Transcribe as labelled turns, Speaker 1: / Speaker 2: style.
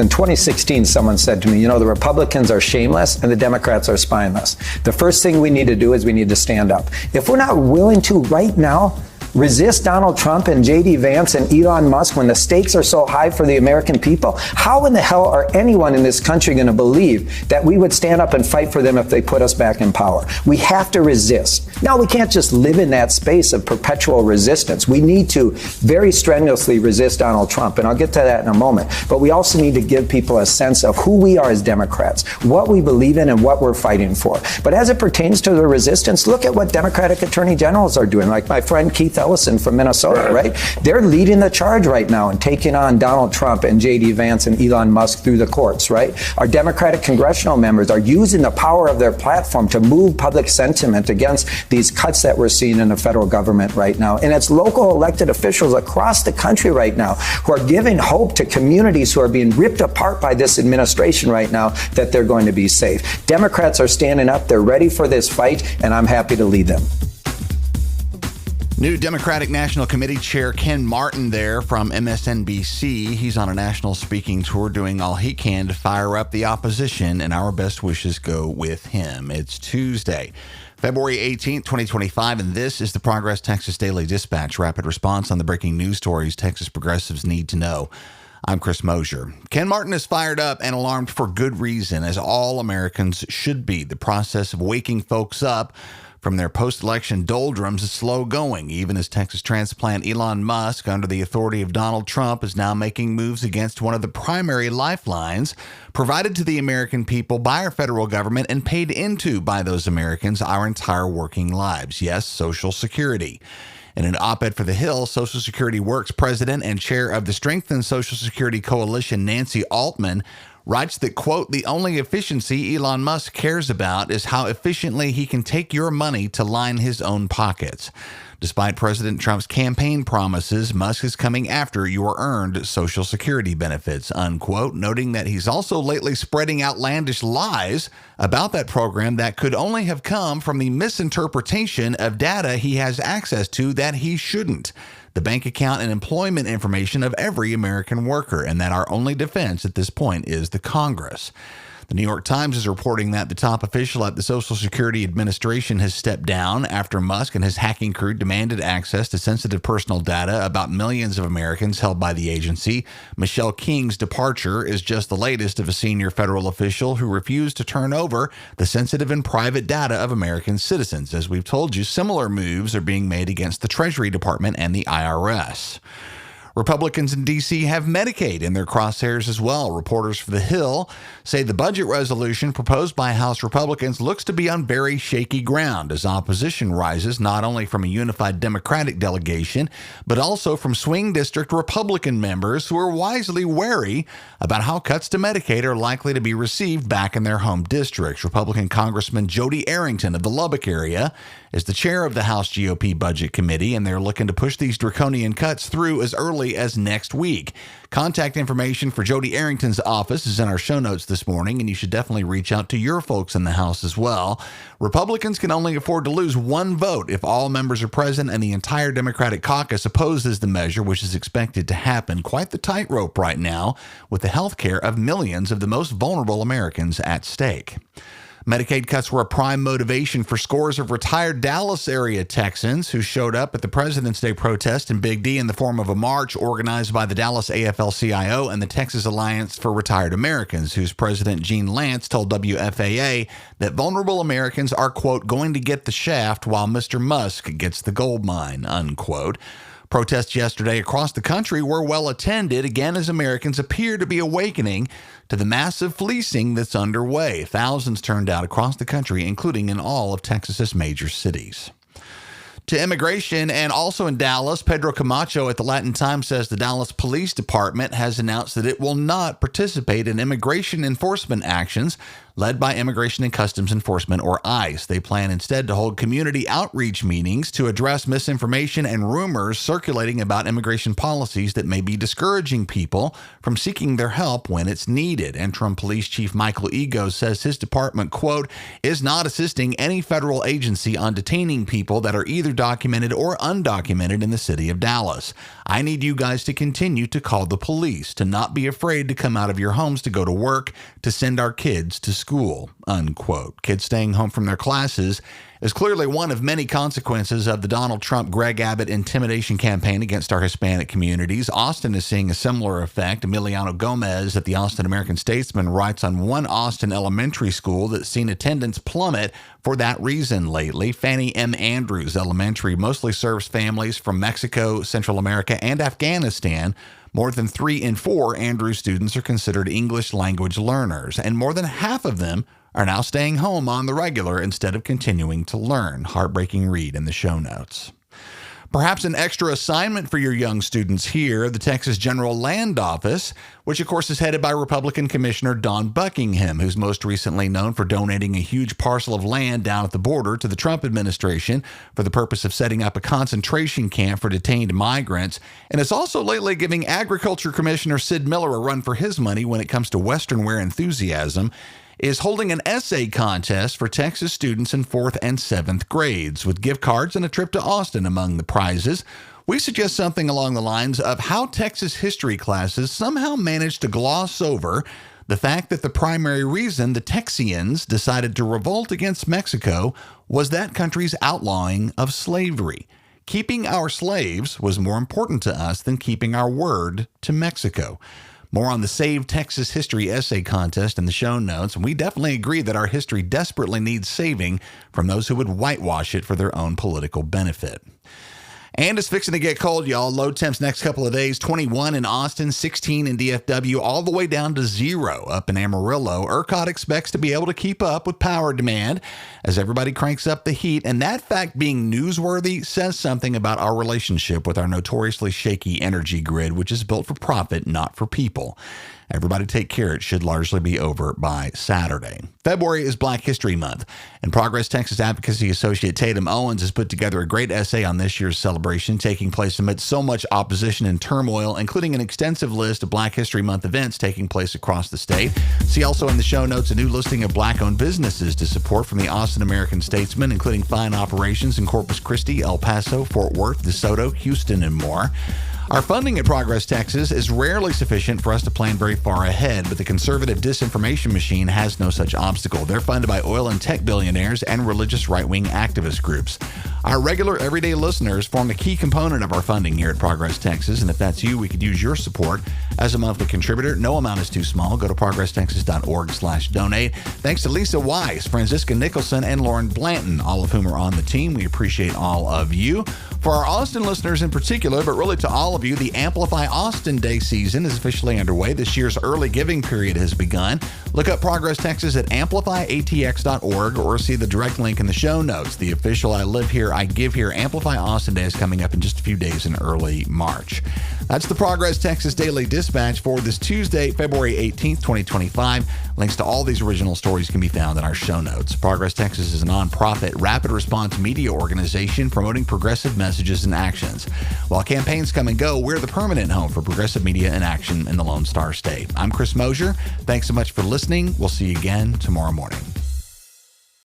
Speaker 1: In 2016, someone said to me, the Republicans are shameless and the Democrats are spineless. The first thing we need to do is we need to stand up. If we're not willing to right now resist Donald Trump and J.D. Vance and Elon Musk when the stakes are so high for the American people, how in the hell are anyone in this country going to believe that we would stand up and fight for them if they put us back in power? We have to resist. Now, we can't just live in that space of perpetual resistance. We need to very strenuously resist Donald Trump, and I'll get to that in a moment. But we also need to give people a sense of who we are as Democrats, what we believe in, and what we're fighting for. But as it pertains to the resistance, look at what Democratic attorney generals are doing, like my friend Keith Ellison from Minnesota, right? They're leading the charge right now and taking on Donald Trump and J.D. Vance and Elon Musk through the courts, right? Our Democratic congressional members are using the power of their platform to move public sentiment against these cuts that we're seeing in the federal government right now. And it's local elected officials across the country right now who are giving hope to communities who are being ripped apart by this administration right now that they're going to be safe. Democrats are standing up. They're ready for this fight, and I'm happy to lead them.
Speaker 2: New Democratic National Committee Chair Ken Martin there from MSNBC. He's on a national speaking tour doing all he can to fire up the opposition, and our best wishes go with him. It's Tuesday, February 18th, 2025, and this is the Progress Texas Daily Dispatch, rapid response on the breaking news stories Texas progressives need to know. I'm Chris Mosier. Ken Martin is fired up and alarmed for good reason, as all Americans should be. The process of waking folks up from their post-election doldrums is slow going, even as Texas transplant Elon Musk, under the authority of Donald Trump, is now making moves against one of the primary lifelines provided to the American people by our federal government and paid into by those Americans our entire working lives. Yes, Social Security. In an op-ed for The Hill, Social Security Works president and chair of the Strengthen Social Security Coalition, Nancy Altman, writes that, quote, the only efficiency Elon Musk cares about is how efficiently he can take your money to line his own pockets. Despite President Trump's campaign promises, Musk is coming after your earned Social Security benefits, unquote, noting that he's also lately spreading outlandish lies about that program that could only have come from the misinterpretation of data he has access to that he shouldn't. The bank account and employment information of every American worker, and that our only defense at this point is the Congress. The New York Times is reporting that the top official at the Social Security Administration has stepped down after Musk and his hacking crew demanded access to sensitive personal data about millions of Americans held by the agency. Michelle King's departure is just the latest of a senior federal official who refused to turn over the sensitive and private data of American citizens. As we've told you, similar moves are being made against the Treasury Department and the IRS. Republicans in D.C. have Medicaid in their crosshairs as well. Reporters for The Hill say the budget resolution proposed by House Republicans looks to be on very shaky ground as opposition rises not only from a unified Democratic delegation, but also from swing district Republican members who are wisely wary about how cuts to Medicaid are likely to be received back in their home districts. Republican Congressman Jody Arrington of the Lubbock area is the chair of the House GOP Budget Committee, and they're looking to push these draconian cuts through as early as next week. Contact information for Jody Arrington's office is in our show notes this morning, and you should definitely reach out to your folks in the House as well. Republicans can only afford to lose one vote if all members are present and the entire Democratic caucus opposes the measure, which is expected to happen. Quite the tightrope right now, with the health care of millions of the most vulnerable Americans at stake. Medicaid cuts were a prime motivation for scores of retired Dallas area Texans who showed up at the President's Day protest in Big D in the form of a march organized by the Dallas AFL-CIO and the Texas Alliance for Retired Americans, whose president Gene Lance told WFAA that vulnerable Americans are, quote, going to get the shaft while Mr. Musk gets the gold mine, unquote. Protests yesterday across the country were well attended, again as Americans appear to be awakening to the massive fleecing that's underway. Thousands turned out across the country, including in all of Texas's major cities. To immigration, and also in Dallas, Pedro Camacho at the Latin Times says the Dallas Police Department has announced that it will not participate in immigration enforcement actions led by Immigration and Customs Enforcement, or ICE. They plan instead to hold community outreach meetings to address misinformation and rumors circulating about immigration policies that may be discouraging people from seeking their help when it's needed. Interim Police Chief Michael Ego says his department, quote, is not assisting any federal agency on detaining people that are either documented or undocumented in the city of Dallas. I need you guys to continue to call the police, to not be afraid to come out of your homes to go to work, to send our kids to school, unquote. Kids staying home from their classes is clearly one of many consequences of the Donald Trump, Greg Abbott intimidation campaign against our Hispanic communities. Austin is seeing a similar effect. Emiliano Gomez at the Austin American-Statesman writes on one Austin elementary school that's seen attendance plummet for that reason lately. Fannie M. Andrews Elementary mostly serves families from Mexico, Central America, and Afghanistan. More than 3 in 4 Andrews students are considered English language learners, and more than half of them are now staying home on the regular instead of continuing to learn. Heartbreaking read in the show notes. Perhaps an extra assignment for your young students here, the Texas General Land Office, which of course is headed by Republican Commissioner Don Buckingham, who's most recently known for donating a huge parcel of land down at the border to the Trump administration for the purpose of setting up a concentration camp for detained migrants, and is also lately giving Agriculture Commissioner Sid Miller a run for his money when it comes to Western wear enthusiasm, is holding an essay contest for Texas students in 4th and 7th grades, with gift cards and a trip to Austin among the prizes. We suggest something along the lines of how Texas history classes somehow managed to gloss over the fact that the primary reason the Texians decided to revolt against Mexico was that country's outlawing of slavery. Keeping our slaves was more important to us than keeping our word to Mexico. More on the Save Texas History essay contest in the show notes. And we definitely agree that our history desperately needs saving from those who would whitewash it for their own political benefit. And it's fixing to get cold, y'all. Low temps next couple of days, 21 in Austin, 16 in DFW, all the way down to 0 up in Amarillo. ERCOT expects to be able to keep up with power demand as everybody cranks up the heat. And that fact being newsworthy says something about our relationship with our notoriously shaky energy grid, which is built for profit, not for people. Everybody take care. It should largely be over by Saturday. February is Black History Month, and Progress Texas Advocacy Associate Tatum Owens has put together a great essay on this year's celebration, taking place amid so much opposition and turmoil, including an extensive list of Black History Month events taking place across the state. See also in the show notes a new listing of Black-owned businesses to support from the Austin American-Statesman, including fine operations in Corpus Christi, El Paso, Fort Worth, DeSoto, Houston, and more. Our funding at Progress Texas is rarely sufficient for us to plan very far ahead, but the conservative disinformation machine has no such obstacle. They're funded by oil and tech billionaires and religious right-wing activist groups. Our regular everyday listeners form a key component of our funding here at Progress Texas, and if that's you, we could use your support as a monthly contributor. No amount is too small. Go to progresstexas.org/donate. Thanks to Lisa Weiss, Francisca Nicholson, and Lauren Blanton, all of whom are on the team. We appreciate all of you. For our Austin listeners in particular, but really to all of you, the Amplify Austin Day season is officially underway. This year's early giving period has begun. Look up Progress Texas at amplifyatx.org or see the direct link in the show notes. The official I Live Here, I Give Here Amplify Austin Day is coming up in just a few days in early March. That's the Progress Texas Daily Dispatch for this Tuesday, February 18th, 2025. Links to all these original stories can be found in our show notes. Progress Texas is a nonprofit, rapid response media organization promoting progressive messages and actions. While campaigns come and go, we're the permanent home for progressive media and action in the Lone Star State. I'm Chris Mosier. Thanks so much for listening. We'll see you again tomorrow morning.